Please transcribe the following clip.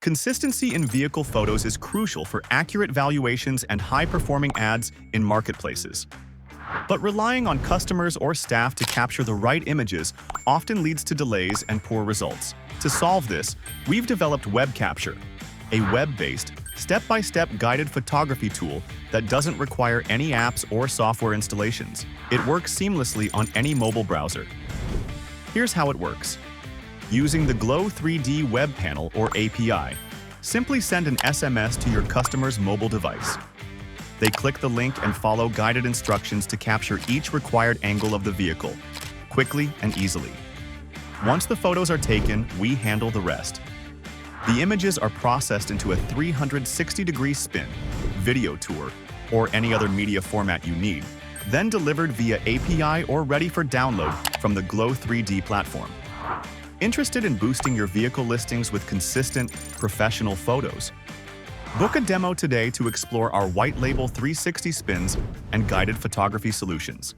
Consistency in vehicle photos is crucial for accurate valuations and high-performing ads in marketplaces. But relying on customers or staff to capture the right images often leads to delays and poor results. To solve this, we've developed Web Capture, a web-based, step-by-step guided photography tool that doesn't require any apps or software installations. It works seamlessly on any mobile browser. Here's how it works. Using the Glow 3D Web Panel or API, simply send an SMS to your customer's mobile device. They click the link and follow guided instructions to capture each required angle of the vehicle, quickly and easily. Once the photos are taken, we handle the rest. The images are processed into a 360-degree spin, video tour, or any other media format you need, then delivered via API or ready for download from the Glow 3D platform. Interested in boosting your vehicle listings with consistent, professional photos? Book a demo today to explore our white label 360 spins and guided photography solutions.